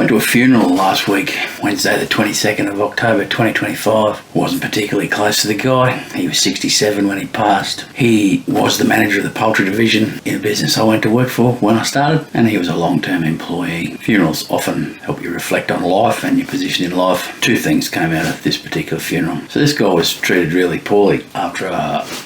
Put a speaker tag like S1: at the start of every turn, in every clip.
S1: went to a funeral last week, Wednesday the 22nd of October 2025. Wasn't particularly close to the guy. He was 67 when he passed. He was the manager of the poultry division in a business I went to work for when I started, and he was a long-term employee. Funerals often help you reflect on life and your position in life. Two things came out of this particular funeral. So this guy was treated really poorly after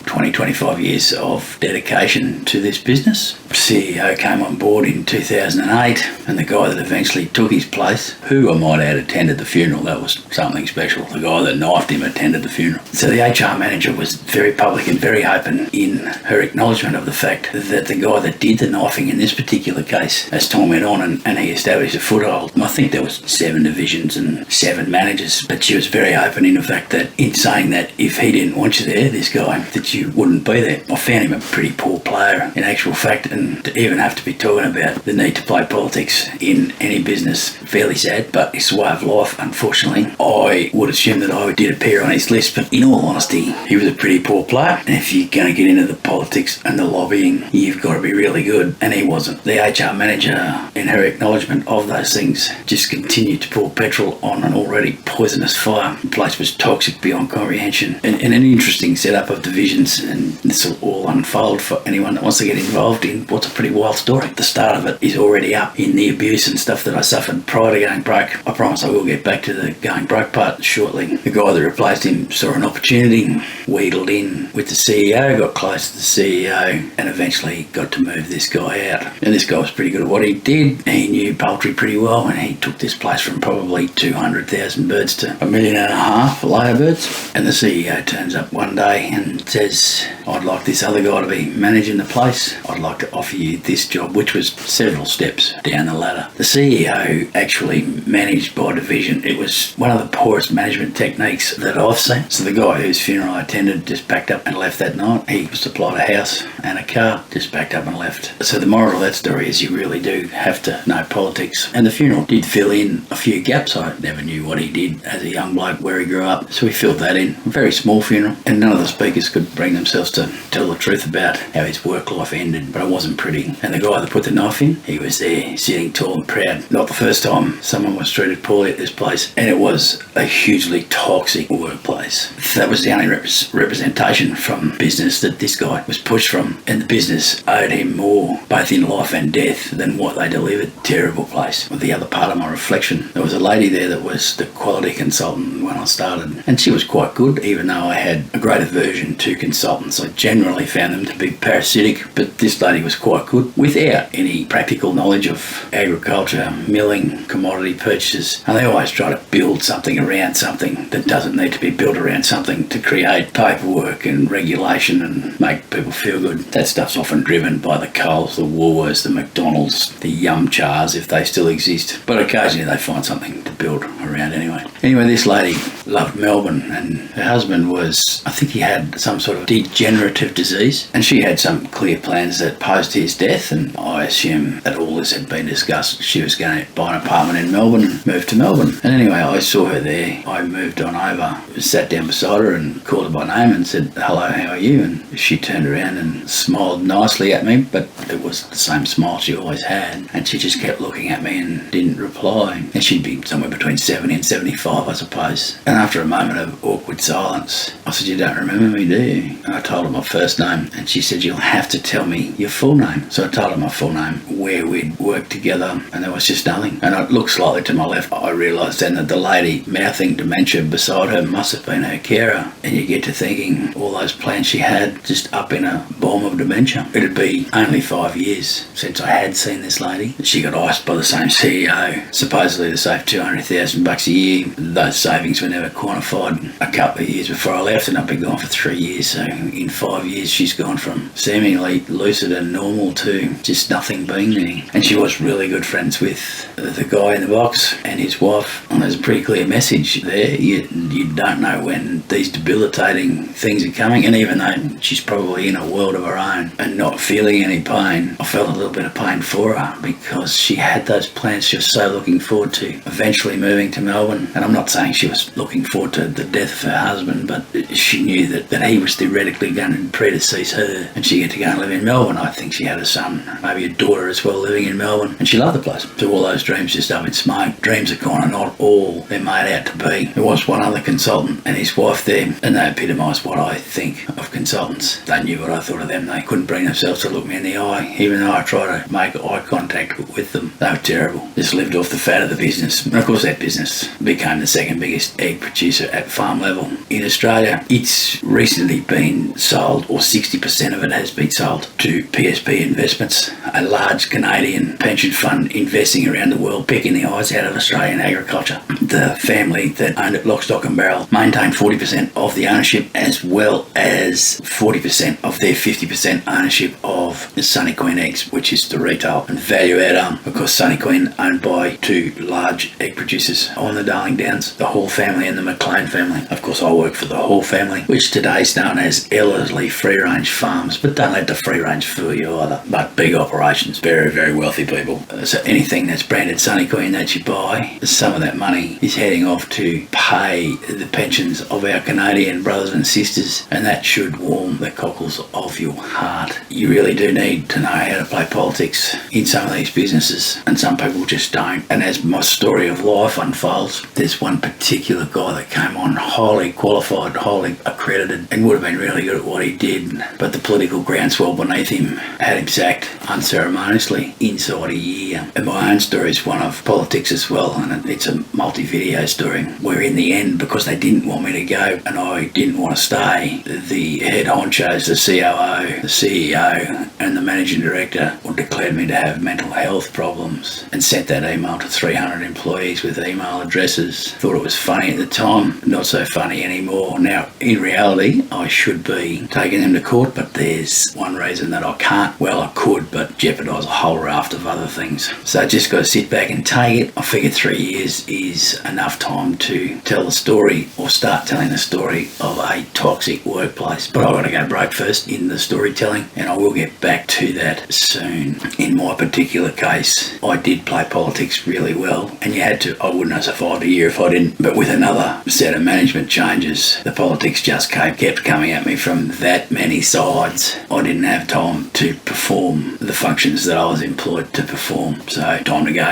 S1: 25 years of dedication to this business. The CEO came on board in 2008, and the guy that eventually took his place, who I might add attended the funeral, that was something special. The guy that knifed him attended the funeral. So the HR manager was very public and very open in her acknowledgement of the fact that the guy that did the knifing in this particular case, as time went on and he established a foothold, I think there was 7 divisions and 7 managers, but she was very open in the fact that in saying that if he didn't want you there, this guy, that you wouldn't be there. I found him a pretty poor player in actual fact, and to even have to be talking about the need to play politics in any business, fairly sad, but it's a way of life, unfortunately. I would assume that I did appear on his list, but in all honesty, he was a pretty poor player, and if you're going to get into the politics and the lobbying, you've got to be really good, and he wasn't. The HR manager, in her acknowledgement of those things, just continued to pour petrol on an already poisonous fire. The place was toxic beyond comprehension, and an interesting setup of divisions, and this will all unfold for anyone that wants to get involved in what's a pretty wild story. The start of it is already up in the abuse and stuff that I suffered prior to going broke. I promise I will get back to the going broke part shortly. The guy that replaced him saw an opportunity, wheedled in with the CEO, got close to the CEO, and eventually got to move this guy out. And this guy was pretty good at what he did. He knew poultry pretty well, and he took this place from probably 200,000 birds to 1.5 million layer birds. And the CEO turns up one day and says, "I'd like this other guy to be managing the place. I'd like to offer you this job," which was several steps down the ladder. The CEO actually managed by division. It was one of the poorest management techniques that I've seen. So the guy whose funeral I attended just packed up and left that night. He was supplied a house and a car, just packed up and left. So the moral of that story is you really do have to know politics. And the funeral did fill in a few gaps. I never knew what he did as a young bloke, where he grew up. So we filled that in. A very small funeral, and none of the speakers could bring themselves to tell the truth about how his work life ended, but it wasn't pretty. And the guy that put the knife in, he was there sitting tall and proud. Not the first time someone was treated poorly at this place, and it was a hugely toxic workplace. That was the only representation from business that this guy was pushed from, and the business owed him more, both in life and death, than what they delivered. Terrible place. Well, the other part of my reflection, there was a lady there that was the quality consultant when I started, and she was quite good, even though I had a great aversion to consultants. I generally found them to be parasitic, but this lady was quite good without any practical knowledge of agriculture, milling, commodity purchases, and they always try to build something around something that doesn't need to be built around something to create paperwork and regulation and make people feel good. That stuff's often driven by the Coles, the Woolworths, the McDonald's, the Yum Chars, if they still exist, but occasionally they find something to build around anyway. Anyway, this lady loved Melbourne, and her husband was, I think he had some sort of degenerative disease, and she had some clear plans that posed his death, and I assume that all this had been discussed. She was going to buy an apartment in Melbourne and move to Melbourne. And anyway, I saw her there. I moved on over, sat down beside her and called her by name and said, "Hello, how are you?" And she turned around and smiled nicely at me, but it was the same smile she always had, and she just kept looking at me and didn't reply. And she'd be somewhere between 70 and 75, I suppose. And after a moment of awkward silence, I said, "You don't remember me, do you?" And I told her my first name, and she said, "You'll have to tell me your full name." So I told her my full name, where we'd worked together, and there was just nothing. And I looked slightly to my left. I realised then that the lady mouthing dementia beside her must have been her carer. And you get to thinking, all those plans she had just up in a bomb of dementia. It'd be only 5 years since I had seen this lady. She got iced by the same CEO, supposedly to save $200,000 a year. Those savings were never quantified. A couple of years before I left, and I've been gone for 3 years. So in 5 years, she's gone from seemingly lucid and normal to just nothing being there. And she was really good friends with the guy in the box and his wife. And there's a pretty clear message there. You don't know when these debilitating things are coming. And even though she's probably in a world of her own and not feeling any pain, I felt a little bit of pain for her, because she had those plans she was so looking forward to eventually moving to Melbourne. And I'm not saying she was looking looking forward to the death of her husband, but she knew that he was theoretically going to predecease her, and she had to go and live in Melbourne. I think she had a son, maybe a daughter as well, living in Melbourne, and she loved the place. So all those dreams just up in smoke. Dreams are kind of not all they're made out to be. There was one other consultant and his wife there, and they epitomised what I think of consultants. They knew what I thought of them. They couldn't bring themselves to look me in the eye, even though I tried to make eye contact with them. They were terrible. Just lived off the fat of the business. And of course that business became the second biggest egg producer at farm level in Australia. It's recently been sold, or 60% of it has been sold, to PSP Investments, a large Canadian pension fund investing around the world, picking the eyes out of Australian agriculture. The family that owned it, lock, stock and barrel, maintained 40% of the ownership, as well as 40% of their 50% ownership of Sunny Queen Eggs, which is the retail and value add arm. Of course, Sunny Queen owned by two large egg producers on the Darling Downs, the Hall family and the McLean family. Of course, I work for the Hall family, which today is known as Ellerslie Free Range Farms, but don't let the free range fool you either. But big operations, very, very wealthy people. So anything that's branded Sunny Queen that you buy, some of that money is heading off to pay the pensions of our Canadian brothers and sisters, and that should warm the cockles of your heart. You really do need to know how to play politics in some of these businesses, and some people just don't. And as my story of life unfolds, there's one particular guy that came on highly qualified, highly accredited, and would have been really good at what he did, but the political groundswell beneath him had him sacked unceremoniously inside a year. And my own story is one of politics as well, and it's a multi-video story where in the end, because they didn't want me to go and I didn't want to stay, the head honchos, the COO, the CEO and the managing director declared me to have mental health problems and sent that email to 300 employees with email addresses. Thought it was funny at the time, not so funny anymore. Now, in reality, I should be taking them to court, but there's one reason that I can't. Well, I could, but jeopardise a whole raft of other things. So I just got to sit back and take it. I figured 3 years is enough time to tell the story, or start telling the story of a toxic workplace. But I've got to go broke first in the storytelling, and I will get back to that soon. In my particular case, I did play politics really well, and you had to. I wouldn't have survived a year if I didn't. But with another set of management changes, the politics just kept coming at me from that many sides. I didn't have time to perform the functions that I was employed to perform. So time to go.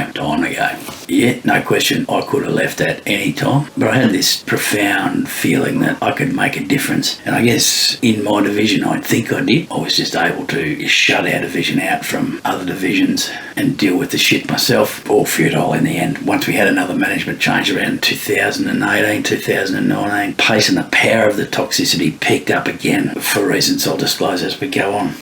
S1: Yeah, no question, I could have left at any time, but I had this profound feeling that I could make a difference. And I guess in my division, I think I did. I was just able to shut our division out from other divisions and deal with the shit myself. All futile in the end. Once we had another management change around 2018, 2019, pace and the power of the toxicity picked up again for reasons I'll disclose as we go on.